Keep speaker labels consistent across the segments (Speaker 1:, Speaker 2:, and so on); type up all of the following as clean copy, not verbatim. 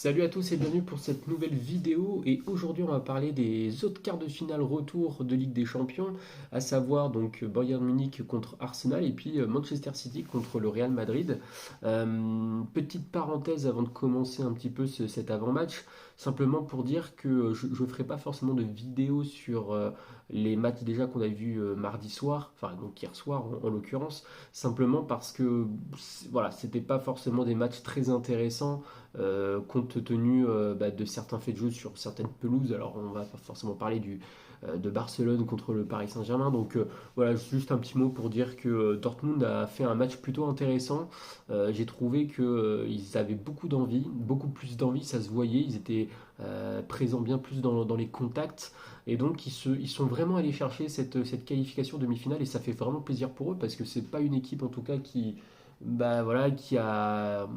Speaker 1: Salut à tous et bienvenue pour cette nouvelle vidéo et aujourd'hui on va parler des autres quarts de finale retour de Ligue des Champions, à savoir donc Bayern Munich contre Arsenal et puis Manchester City contre le Real Madrid. Petite parenthèse avant de commencer un petit peu cet avant-match, simplement pour dire que je ne ferai pas forcément de vidéo sur les matchs déjà qu'on a vus mardi soir, enfin donc hier soir en l'occurrence, simplement parce que voilà, c'était pas forcément des matchs très intéressants compte tenu de certains faits de jeu sur certaines pelouses. Alors on va pas forcément parler de Barcelone contre le Paris Saint-Germain. Donc voilà, juste un petit mot pour dire que Dortmund a fait un match plutôt intéressant. J'ai trouvé qu'ils avaient beaucoup d'envie, beaucoup plus d'envie, ça se voyait. Ils étaient présents bien plus dans les contacts. Et donc ils sont vraiment allés chercher cette qualification demi-finale et ça fait vraiment plaisir pour eux parce que c'est pas une équipe en tout cas qui a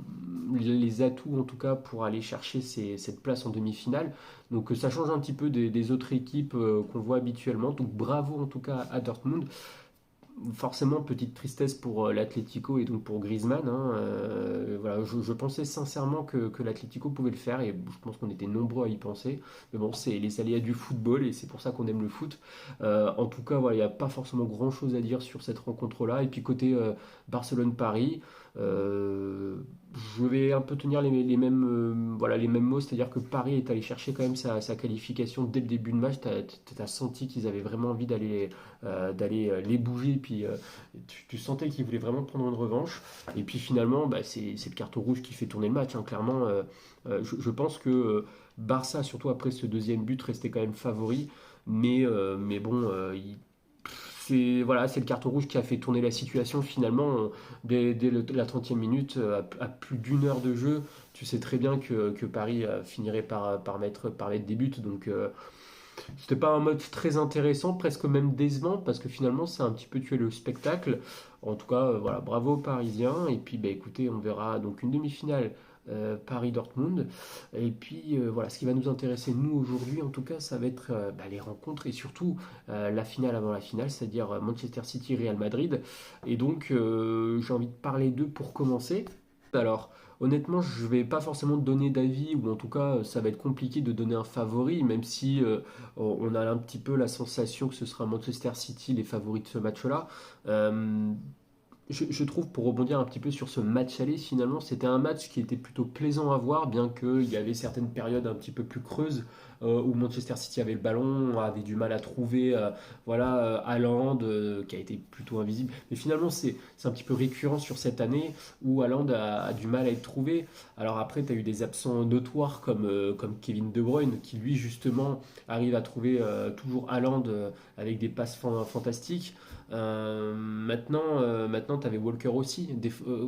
Speaker 1: les atouts en tout cas pour aller chercher cette place en demi-finale. Donc ça change un petit peu des autres équipes qu'on voit habituellement. Donc bravo en tout cas à Dortmund. Forcément, petite tristesse pour l'Atlético et donc pour Griezmann, hein. Voilà, je pensais sincèrement que l'Atlético pouvait le faire et je pense qu'on était nombreux à y penser. Mais bon, c'est les aléas du football et c'est pour ça qu'on aime le foot. En tout cas, voilà, il n'y a pas forcément grand-chose à dire sur cette rencontre-là. Et puis côté Barcelone-Paris, euh, je vais un peu tenir les mêmes, voilà, les mêmes mots, c'est-à-dire que Paris est allé chercher quand même sa qualification dès le début de match. Tu as senti qu'ils avaient vraiment envie d'aller les bouger, puis tu sentais qu'ils voulaient vraiment prendre une revanche. Et puis finalement, c'est le carton rouge qui fait tourner le match, hein. Clairement, je pense que Barça, surtout après ce deuxième but, restait quand même favori. Mais bon, c'est le carton rouge qui a fait tourner la situation. Finalement, dès la 30e minute, à plus d'une heure de jeu, tu sais très bien que Paris finirait par mettre des buts. Donc c'était pas un match très intéressant, presque même décevant, parce que finalement, c'est un petit peu tué le spectacle. En tout cas, voilà, bravo aux Parisiens. Et puis, écoutez, on verra donc une demi-finale Paris-Dortmund. Et puis, voilà, ce qui va nous intéresser, nous, aujourd'hui, en tout cas, ça va être les rencontres et surtout la finale avant la finale, c'est-à-dire Manchester City-Real Madrid. Et donc, j'ai envie de parler d'eux pour commencer. Alors, honnêtement, je vais pas forcément donner d'avis, ou en tout cas, ça va être compliqué de donner un favori, même si on a un petit peu la sensation que ce sera Manchester City les favoris de ce match-là. Euh, je trouve, pour rebondir un petit peu sur ce match aller, finalement, c'était un match qui était plutôt plaisant à voir, bien qu'il y avait certaines périodes un petit peu plus creuses où Manchester City avait le ballon, avait du mal à trouver Haaland, qui a été plutôt invisible. Mais finalement, c'est un petit peu récurrent sur cette année où Haaland a du mal à être trouvé. Alors après, tu as eu des absents notoires comme Kevin De Bruyne, qui lui, justement, arrive à trouver toujours Haaland avec des passes fantastiques. Maintenant tu avais Walker aussi.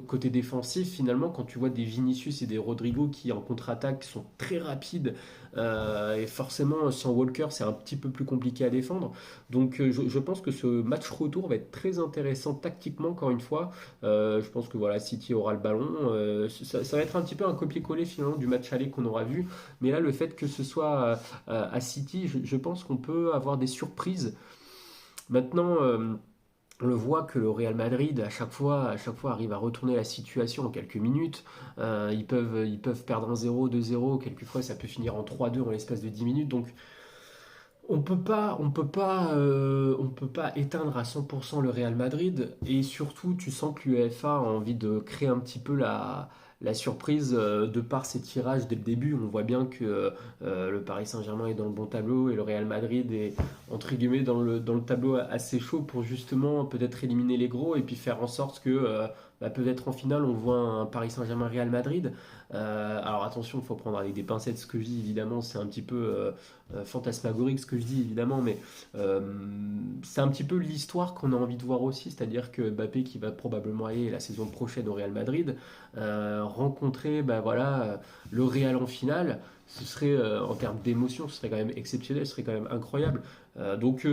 Speaker 1: Côté défensif, finalement, quand tu vois des Vinicius et des Rodrigo qui en contre-attaque sont très rapides, et forcément sans Walker c'est un petit peu plus compliqué à défendre. Donc je pense que ce match retour va être très intéressant tactiquement, encore une fois. Je pense que voilà, City aura le ballon. Ça va être un petit peu un copier-coller finalement du match aller qu'on aura vu. Mais là, le fait que ce soit à City, je pense qu'on peut avoir des surprises. Maintenant, on le voit que le Real Madrid, à chaque fois arrive à retourner la situation en quelques minutes. Ils peuvent perdre 1-0, 2-0, quelquefois ça peut finir en 3-2 en l'espace de 10 minutes. Donc on peut pas éteindre à 100% le Real Madrid. Et surtout, tu sens que l'UEFA a envie de créer un petit peu la surprise de par ses tirages dès le début. On voit bien que le Paris Saint-Germain est dans le bon tableau et le Real Madrid est entre guillemets dans le tableau assez chaud pour justement peut-être éliminer les gros et puis faire en sorte que peut-être en finale on voit un Paris Saint-Germain Real Madrid. Alors attention, il faut prendre avec des pincettes ce que je dis, évidemment, c'est un petit peu fantasmagorique ce que je dis, évidemment, mais euh, c'est un petit peu l'histoire qu'on a envie de voir aussi, c'est-à-dire que Mbappé, qui va probablement aller la saison prochaine au Real Madrid, rencontrer le Real en finale, ce serait, en termes d'émotion, ce serait quand même exceptionnel, ce serait quand même incroyable. Donc,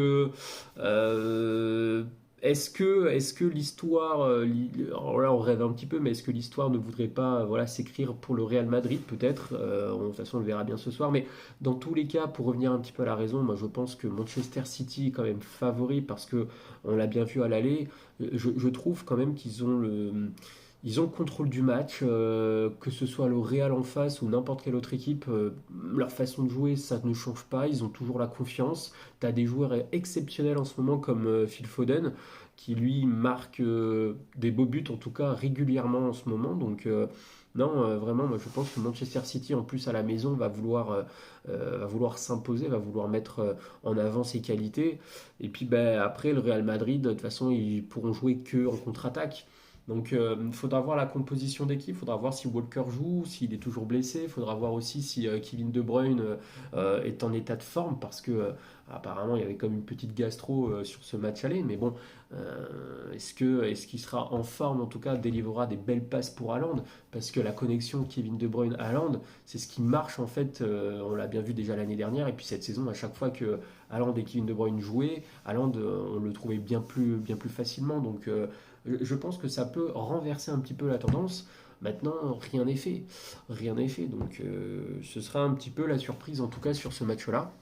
Speaker 1: est-ce que l'histoire, alors là on rêve un petit peu, mais est-ce que l'histoire ne voudrait pas s'écrire pour le Real Madrid peut-être. De toute façon on le verra bien ce soir, mais dans tous les cas, pour revenir un petit peu à la raison, moi je pense que Manchester City est quand même favori parce que on l'a bien vu à l'aller. Je trouve quand même qu'ils ont Ils ont le contrôle du match, que ce soit le Real en face ou n'importe quelle autre équipe, leur façon de jouer, ça ne change pas, ils ont toujours la confiance. Tu as des joueurs exceptionnels en ce moment comme Phil Foden, qui lui marque des beaux buts, en tout cas régulièrement en ce moment. Donc non, vraiment, moi je pense que Manchester City, en plus à la maison, va vouloir s'imposer, va vouloir mettre en avant ses qualités. Et puis ben, après, le Real Madrid, de toute façon, ils pourront jouer que en contre-attaque. Donc, il faudra voir la composition d'équipe, il faudra voir si Walker joue, s'il est toujours blessé, il faudra voir aussi si Kevin De Bruyne est en état de forme, parce que apparemment il y avait comme une petite gastro sur ce match aller, mais bon, est-ce qu'il sera en forme, en tout cas, délivrera des belles passes pour Haaland, parce que la connexion Kevin De Bruyne-Haaland, c'est ce qui marche en fait, on l'a bien vu déjà l'année dernière, et puis cette saison, à chaque fois que Haaland et Kevin De Bruyne jouaient, Haaland, on le trouvait bien plus facilement, donc je pense que ça peut renverser un petit peu la tendance. Maintenant, rien n'est fait. Rien n'est fait. Donc, ce sera un petit peu la surprise, en tout cas, sur ce match-là.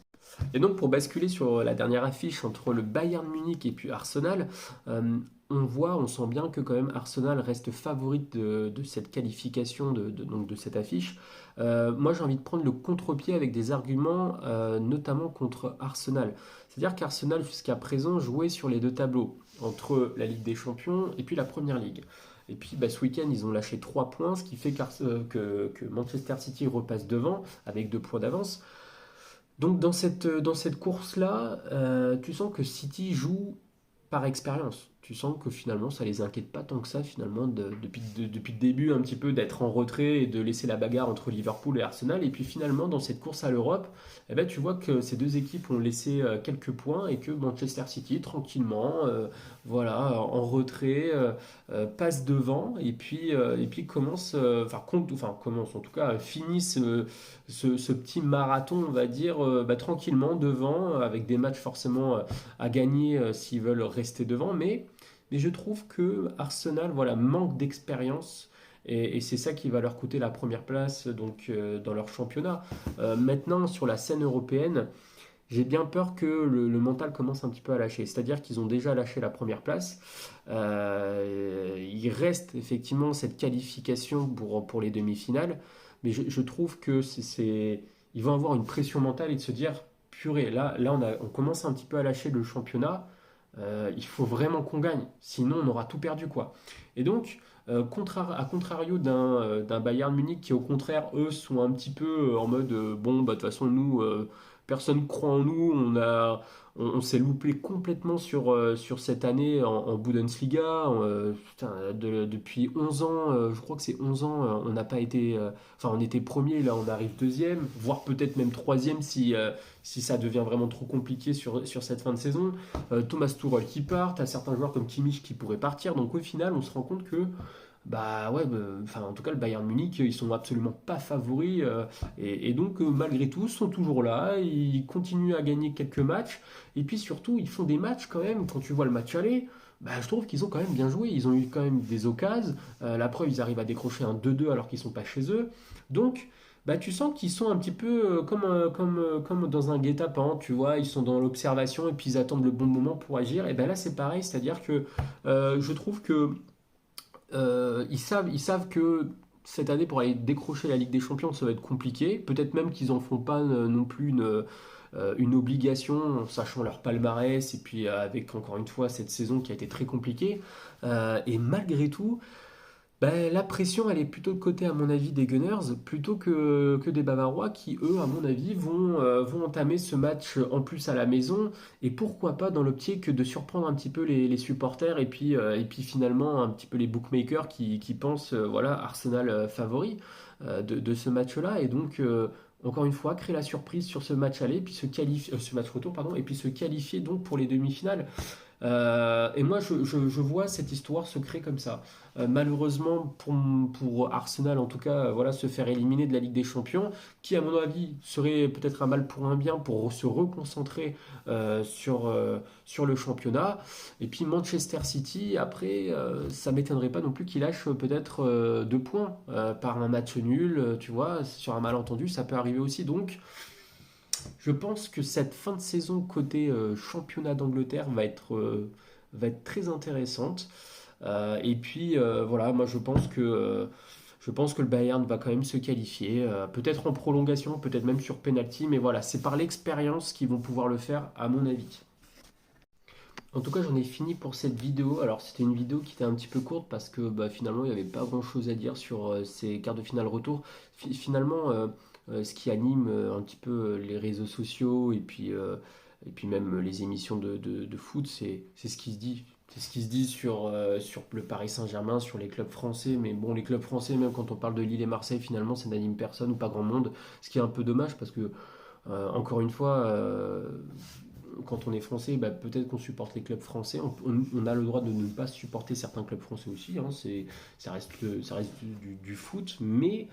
Speaker 1: Et donc, pour basculer sur la dernière affiche entre le Bayern Munich et puis Arsenal, on sent bien que quand même Arsenal reste favorite de cette qualification, donc de cette affiche. Moi, j'ai envie de prendre le contre-pied avec des arguments, notamment contre Arsenal. C'est-à-dire qu'Arsenal, jusqu'à présent, jouait sur les deux tableaux, entre la Ligue des Champions et puis la Première Ligue. Et puis bah, ce week-end, ils ont lâché 3 points, ce qui fait que Manchester City repasse devant avec 2 points d'avance. Donc dans cette course-là, tu sens que City joue par expérience. Tu sens que finalement, ça les inquiète pas tant que ça, finalement, depuis le début, un petit peu d'être en retrait et de laisser la bagarre entre Liverpool et Arsenal. Et puis finalement, dans cette course à l'Europe, eh ben, tu vois que ces deux équipes ont laissé quelques points et que Manchester City, tranquillement, voilà, en retrait, passe devant et puis commence, commence, en tout cas, finit ce petit marathon, on va dire, bah, tranquillement devant, avec des matchs forcément à gagner s'ils veulent rester devant. Mais je trouve que Arsenal voilà, manque d'expérience. Et c'est ça qui va leur coûter la première place donc, dans leur championnat. Maintenant, sur la scène européenne, j'ai bien peur que le mental commence un petit peu à lâcher. C'est-à-dire qu'ils ont déjà lâché la première place. Il reste effectivement cette qualification pour les demi-finales. Mais je trouve que ils vont avoir une pression mentale et de se dire, purée, là on commence un petit peu à lâcher le championnat. Il faut vraiment qu'on gagne. Sinon, on aura tout perdu, quoi. Et donc, à contrario d'un Bayern Munich qui, au contraire, eux, sont un petit peu en mode bon, bah, de toute façon, nous, personne croit en nous. On s'est loupé complètement sur cette année en Bundesliga. Putain, depuis 11 ans, je crois que c'est 11 ans, on n'a pas été. Enfin, on était premier, là, on arrive deuxième, voire peut-être même troisième si ça devient vraiment trop compliqué sur cette fin de saison. Thomas Tuchel qui part, t'as certains joueurs comme Kimmich qui pourraient partir. Donc au final, on se rend compte que bah ouais, enfin en tout cas le Bayern Munich, ils sont absolument pas favoris et donc malgré tout, ils sont toujours là, ils continuent à gagner quelques matchs et puis surtout, ils font des matchs quand même. Quand tu vois le match aller, bah, je trouve qu'ils ont quand même bien joué. Ils ont eu quand même des occasions. La preuve, ils arrivent à décrocher un 2-2 alors qu'ils sont pas chez eux. Donc bah, tu sens qu'ils sont un petit peu comme dans un guet-apens, tu vois, ils sont dans l'observation et puis ils attendent le bon moment pour agir. Et ben là, c'est pareil, c'est-à-dire que je trouve que ils savent que cette année, pour aller décrocher la Ligue des Champions, ça va être compliqué. Peut-être même qu'ils en font pas non plus une obligation, en sachant leur palmarès et puis avec encore une fois cette saison qui a été très compliquée. Et malgré tout, ben, la pression, elle est plutôt de côté, à mon avis, des Gunners, plutôt que des Bavarois qui, eux, à mon avis, vont entamer ce match en plus à la maison. Et pourquoi pas dans l'optique de surprendre un petit peu les supporters et puis finalement un petit peu les bookmakers qui pensent voilà, Arsenal favori de ce match-là. Et donc, encore une fois, créer la surprise sur ce match aller, puis ce match retour, pardon, et puis se qualifier donc pour les demi-finales. Et moi, je vois cette histoire se créer comme ça. Malheureusement, pour Arsenal, en tout cas, voilà, se faire éliminer de la Ligue des Champions, qui, à mon avis, serait peut-être un mal pour un bien pour se reconcentrer sur le championnat. Et puis Manchester City, après, ça m'étonnerait pas non plus qu'il lâche peut-être 2 points par un match nul, tu vois, sur un malentendu, ça peut arriver aussi. Donc, je pense que cette fin de saison côté championnat d'Angleterre va être très intéressante. Et puis voilà, moi je pense que le Bayern va quand même se qualifier, peut-être en prolongation, peut-être même sur penalty, mais voilà, c'est par l'expérience qu'ils vont pouvoir le faire, à mon avis. En tout cas, j'en ai fini pour cette vidéo. Alors, c'était une vidéo qui était un petit peu courte parce que bah, finalement, il n'y avait pas grand-chose à dire sur ces quarts de finale retour. Finalement, ce qui anime un petit peu les réseaux sociaux et puis même les émissions de foot, c'est ce qui se dit. C'est ce qui se dit sur le Paris Saint-Germain, sur les clubs français. Mais bon, les clubs français, même quand on parle de Lille et Marseille, finalement, ça n'anime personne ou pas grand monde. Ce qui est un peu dommage parce que encore une fois, quand on est français, bah, peut-être qu'on supporte les clubs français. On a le droit de ne pas supporter certains clubs français aussi. Hein, ça reste du foot, mais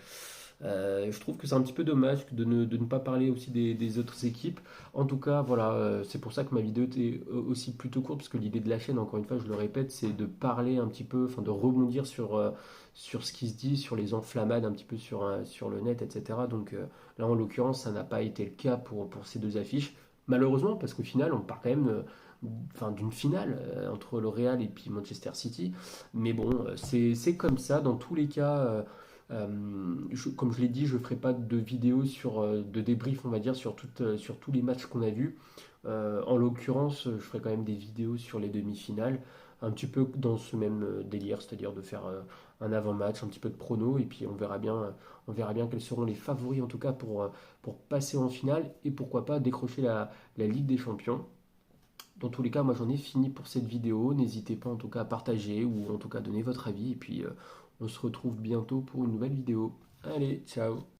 Speaker 1: je trouve que c'est un petit peu dommage de ne pas parler aussi des autres équipes. En tout cas, voilà, c'est pour ça que ma vidéo était aussi plutôt courte, parce que l'idée de la chaîne, encore une fois, je le répète, c'est de parler un petit peu, enfin de rebondir sur ce qui se dit, sur les enflammades un petit peu sur le net, etc. Donc là, en l'occurrence, ça n'a pas été le cas pour ces deux affiches. Malheureusement, parce qu'au final, on part quand même enfin, d'une finale entre le Real et puis Manchester City. Mais bon, c'est comme ça. Dans tous les cas, comme je l'ai dit, je ne ferai pas de vidéo de débrief, on va dire, sur tous les matchs qu'on a vus. En l'occurrence, je ferai quand même des vidéos sur les demi-finales, un petit peu dans ce même délire, c'est-à-dire de faire un avant-match, un petit peu de prono, et puis on verra bien quels seront les favoris en tout cas pour passer en finale et pourquoi pas décrocher la Ligue des Champions. Dans tous les cas, moi j'en ai fini pour cette vidéo. N'hésitez pas en tout cas à partager ou en tout cas à donner votre avis. Et puis on se retrouve bientôt pour une nouvelle vidéo. Allez, ciao!